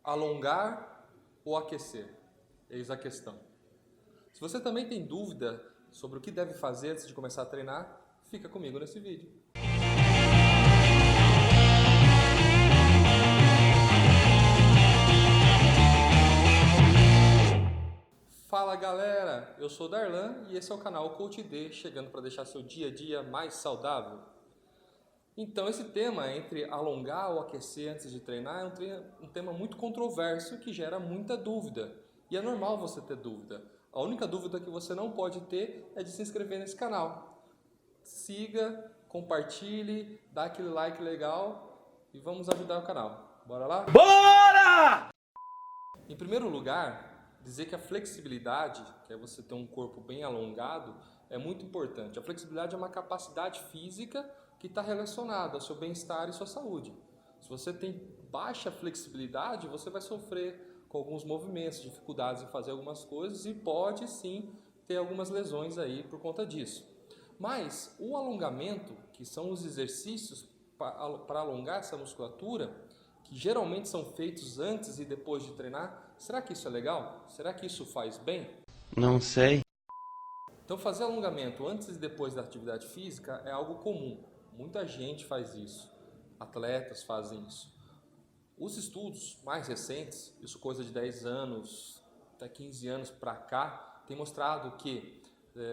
Alongar ou aquecer? Eis a questão. Se você também tem dúvida sobre o que deve fazer antes de começar a treinar, fica comigo nesse vídeo. Fala galera, eu sou o Darlan e esse é o canal Coach D, chegando para deixar seu dia a dia mais saudável. Então esse tema entre alongar ou aquecer antes de treinar é um tema muito controverso que gera muita dúvida. E é normal você ter dúvida. A única dúvida que você não pode ter é de se inscrever nesse canal. Siga, compartilhe, dá aquele like legal e vamos ajudar o canal. Bora lá? Bora! Em primeiro lugar, dizer que a flexibilidade, que é você ter um corpo bem alongado, é muito importante. A flexibilidade é uma capacidade física que está relacionada ao seu bem-estar e sua saúde. Se você tem baixa flexibilidade, você vai sofrer com alguns movimentos, dificuldades em fazer algumas coisas e pode sim ter algumas lesões aí por conta disso. Mas o alongamento, que são os exercícios para alongar essa musculatura, que geralmente são feitos antes e depois de treinar, será que isso é legal? Será que isso faz bem? Não sei. Então fazer alongamento antes e depois da atividade física é algo comum. Muita gente faz isso. Atletas fazem isso. Os estudos mais recentes, isso coisa de 10 anos, até 15 anos para cá, tem mostrado que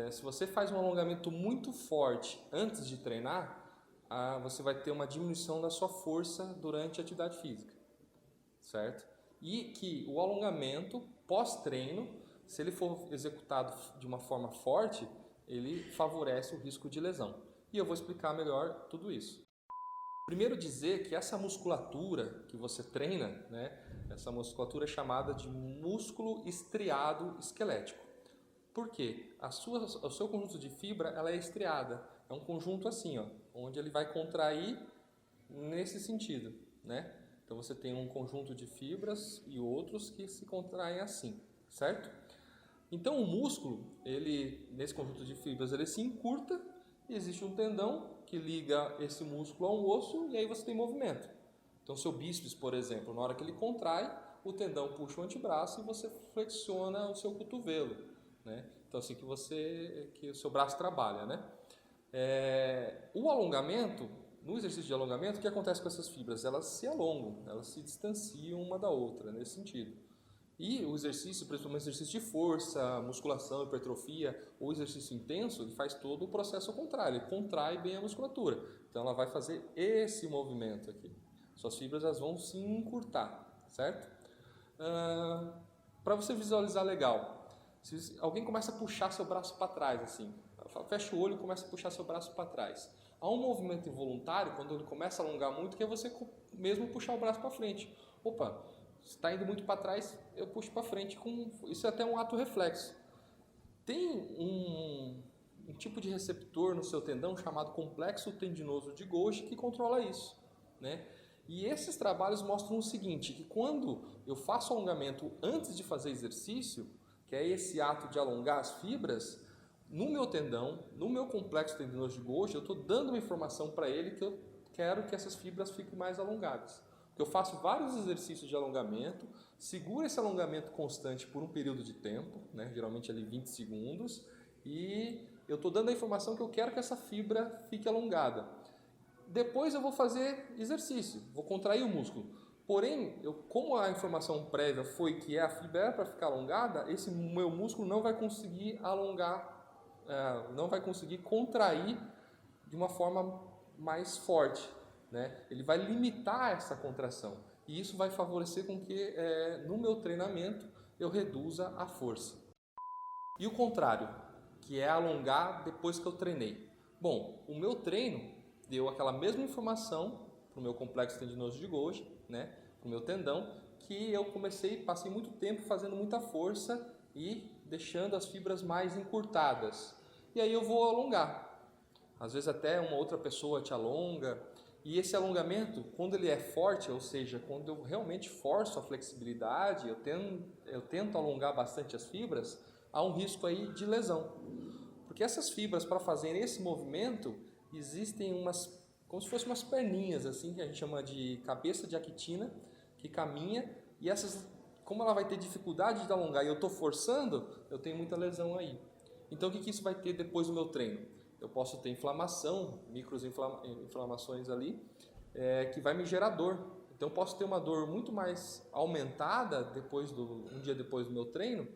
se você faz um alongamento muito forte antes de treinar, você vai ter uma diminuição da sua força durante a atividade física, certo? E que o alongamento pós-treino, se ele for executado de uma forma forte, ele favorece o risco de lesão. E eu vou explicar melhor tudo isso. Primeiro dizer que essa musculatura que você treina, né, essa musculatura é chamada de músculo estriado esquelético. Por quê? O seu conjunto de fibra ela é estriada. É um conjunto assim, ó, onde ele vai contrair nesse sentido, né? Então você tem um conjunto de fibras e outros que se contraem assim, certo? Então o músculo, nesse conjunto de fibras, ele se encurta e existe um tendão que liga esse músculo a um osso e aí você tem movimento. Então seu bíceps, por exemplo, na hora que ele contrai, o tendão puxa o antebraço e você flexiona o seu cotovelo, né? Então assim que o seu braço trabalha, né? O alongamento, no exercício de alongamento, o que acontece com essas fibras? Elas se alongam, elas se distanciam uma da outra, nesse sentido. E o exercício, principalmente exercício de força, musculação, hipertrofia ou exercício intenso, ele faz todo o processo ao contrário, ele contrai bem a musculatura. Então ela vai fazer esse movimento aqui. Suas fibras elas vão se encurtar, certo? Para você visualizar legal, se alguém começa a puxar seu braço para trás, assim, fecha o olho e começa a puxar seu braço para trás. Há um movimento involuntário, quando ele começa a alongar muito, que é você mesmo puxar o braço para frente. Opa! Se está indo muito para trás, eu puxo para frente. Isso é até um ato reflexo. Tem um tipo de receptor no seu tendão chamado complexo tendinoso de Golgi que controla isso, né? E esses trabalhos mostram o seguinte, que quando eu faço alongamento antes de fazer exercício, que é esse ato de alongar as fibras, no meu tendão, no meu complexo tendinoso de Golgi, eu estou dando uma informação para ele que eu quero que essas fibras fiquem mais alongadas. Eu faço vários exercícios de alongamento, seguro esse alongamento constante por um período de tempo, né, geralmente ali 20 segundos, e eu estou dando a informação que eu quero que essa fibra fique alongada. Depois eu vou fazer exercício, vou contrair o músculo. Porém, como a informação prévia foi que a fibra era para ficar alongada, esse meu músculo não vai conseguir alongar, não vai conseguir contrair de uma forma mais forte. Né? Ele vai limitar essa contração e isso vai favorecer com que no meu treinamento eu reduza a força. E o contrário, que é alongar depois que eu treinei. Bom, o meu treino deu aquela mesma informação para o meu complexo tendinoso de Golgi, né? Para o meu tendão, que eu passei muito tempo fazendo muita força e deixando as fibras mais encurtadas. E aí eu vou alongar. Às vezes até uma outra pessoa te alonga. E esse alongamento, quando ele é forte, ou seja, quando eu realmente forço a flexibilidade, eu tento alongar bastante as fibras, há um risco aí de lesão. Porque essas fibras, para fazerem esse movimento, existem como se fossem umas perninhas, assim, que a gente chama de cabeça de actina, que caminha E como ela vai ter dificuldade de alongar e eu estou forçando, eu tenho muita lesão aí. Então o que isso vai ter depois do meu treino? Eu posso ter inflamação, microinflamações ali, que vai me gerar dor. Então eu posso ter uma dor muito mais aumentada um dia depois do meu treino.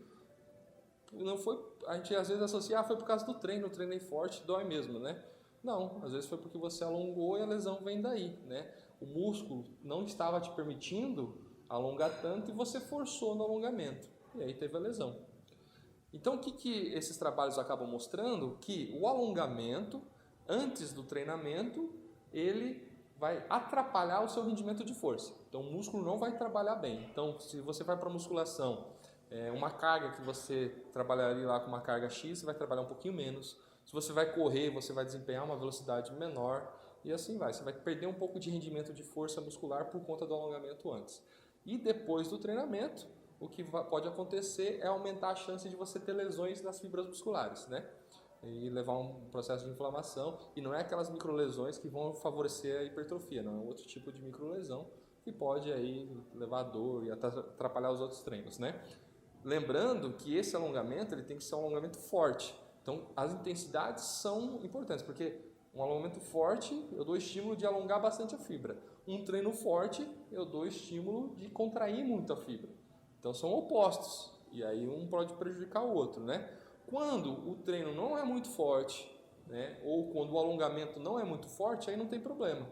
Não foi, a gente às vezes associa, foi por causa do treino, eu treinei forte, dói mesmo, né? Não, às vezes foi porque você alongou e a lesão vem daí, né? O músculo não estava te permitindo alongar tanto e você forçou no alongamento, e aí teve a lesão. Então o que esses trabalhos acabam mostrando? Que o alongamento, antes do treinamento, ele vai atrapalhar o seu rendimento de força. Então o músculo não vai trabalhar bem. Então se você vai para musculação, uma carga que você trabalharia lá com uma carga X, você vai trabalhar um pouquinho menos. Se você vai correr, você vai desempenhar uma velocidade menor e assim vai. Você vai perder um pouco de rendimento de força muscular por conta do alongamento antes. E depois do treinamento, o que pode acontecer é aumentar a chance de você ter lesões nas fibras musculares, né? E levar a um processo de inflamação. E não é aquelas microlesões que vão favorecer a hipertrofia, não. É outro tipo de microlesão que pode aí levar a dor e atrapalhar os outros treinos, né? Lembrando que esse alongamento ele tem que ser um alongamento forte. Então, as intensidades são importantes, porque um alongamento forte, eu dou estímulo de alongar bastante a fibra. Um treino forte, eu dou estímulo de contrair muito a fibra. Então, são opostos, e aí um pode prejudicar o outro, né? Quando o treino não é muito forte, né, ou quando o alongamento não é muito forte, aí não tem problema.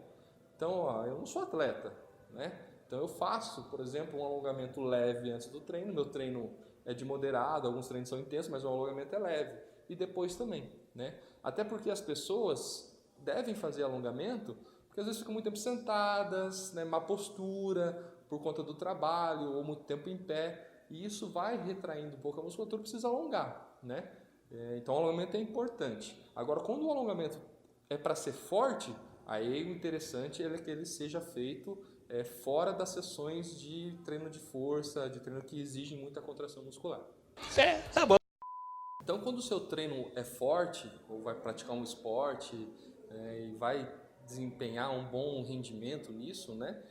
Então, eu não sou atleta, né? Então, eu faço, por exemplo, um alongamento leve antes do treino. Meu treino é de moderado, alguns treinos são intensos, mas o alongamento é leve. E depois também, né? Até porque as pessoas devem fazer alongamento, porque às vezes ficam muito tempo sentadas, né, má postura, por conta do trabalho, ou muito tempo em pé, e isso vai retraindo um pouco a musculatura, precisa alongar, né? Então o alongamento é importante. Agora, quando o alongamento é para ser forte, aí o interessante é que ele seja feito fora das sessões de treino de força, de treino que exigem muita contração muscular. Tá bom. Então, quando o seu treino é forte, ou vai praticar um esporte e vai desempenhar um bom rendimento nisso, né?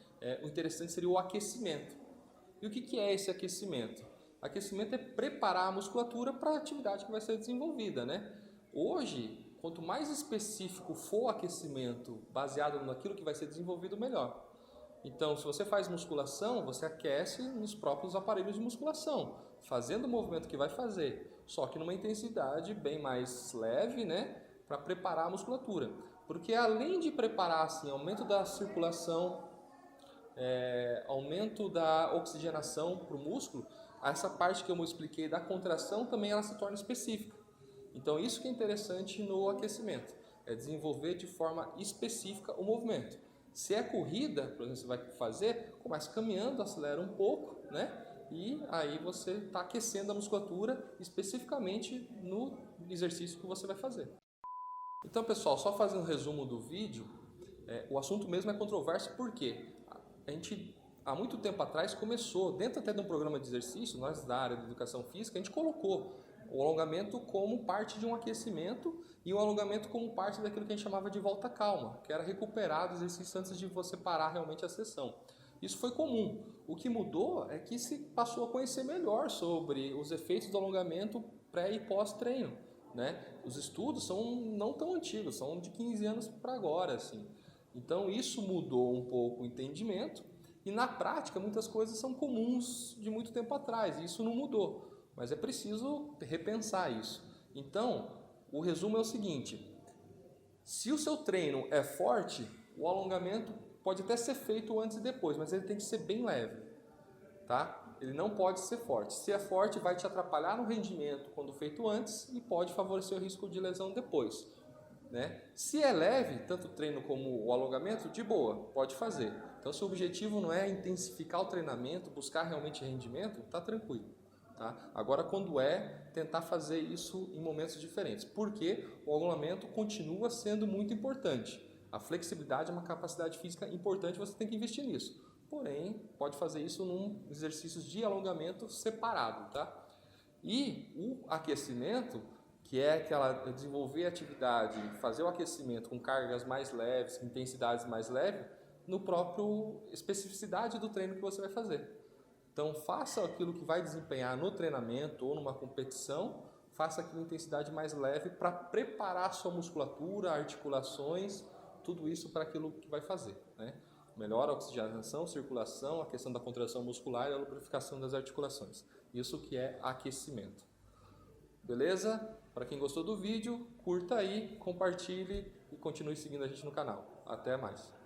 O interessante seria o aquecimento. E o que é esse aquecimento? Aquecimento é preparar a musculatura para a atividade que vai ser desenvolvida, né? Hoje, quanto mais específico for o aquecimento baseado naquilo que vai ser desenvolvido, melhor. Então, se você faz musculação, você aquece nos próprios aparelhos de musculação, fazendo o movimento que vai fazer, só que numa intensidade bem mais leve, né, para preparar a musculatura. Porque além de preparar assim, aumento da circulação, aumento da oxigenação para o músculo, essa parte que eu expliquei da contração também ela se torna específica. Então isso que é interessante no aquecimento, é desenvolver de forma específica o movimento. Se é corrida, por exemplo, você vai fazer, começa caminhando, acelera um pouco, né? E aí você está aquecendo a musculatura especificamente no exercício que você vai fazer. Então, pessoal, só fazendo um resumo do vídeo, o assunto mesmo é controverso porque a gente, há muito tempo atrás, começou, dentro até de um programa de exercício, nós da área de educação física, a gente colocou o alongamento como parte de um aquecimento e o alongamento como parte daquilo que a gente chamava de volta calma, que era recuperar o exercício antes de você parar realmente a sessão. Isso foi comum. O que mudou é que se passou a conhecer melhor sobre os efeitos do alongamento pré e pós-treino, né? Os estudos são não tão antigos, são de 15 anos para agora, assim. Então isso mudou um pouco o entendimento e na prática muitas coisas são comuns de muito tempo atrás e isso não mudou, mas é preciso repensar isso. Então o resumo é o seguinte: se o seu treino é forte, o alongamento pode até ser feito antes e depois, mas ele tem que ser bem leve, tá? Ele não pode ser forte. Se é forte, vai te atrapalhar no rendimento quando feito antes e pode favorecer o risco de lesão depois, né? Se é leve, tanto o treino como o alongamento, de boa, pode fazer. Então, se o objetivo não é intensificar o treinamento, buscar realmente rendimento, tá tranquilo, tá? Agora, quando tentar fazer isso em momentos diferentes, porque o alongamento continua sendo muito importante. A flexibilidade é uma capacidade física importante, você tem que investir nisso. Porém, pode fazer isso num exercícios de alongamento separado, tá? E o aquecimento, que é desenvolver a atividade, fazer o aquecimento com cargas mais leves, intensidades mais leves, no próprio especificidade do treino que você vai fazer. Então faça aquilo que vai desempenhar no treinamento ou numa competição, faça aquilo em intensidade mais leve para preparar a sua musculatura, articulações, tudo isso para aquilo que vai fazer, né? Melhora a oxigenação, circulação, a questão da contração muscular e a lubrificação das articulações. Isso que é aquecimento. Beleza? Para quem gostou do vídeo, curta aí, compartilhe e continue seguindo a gente no canal. Até mais!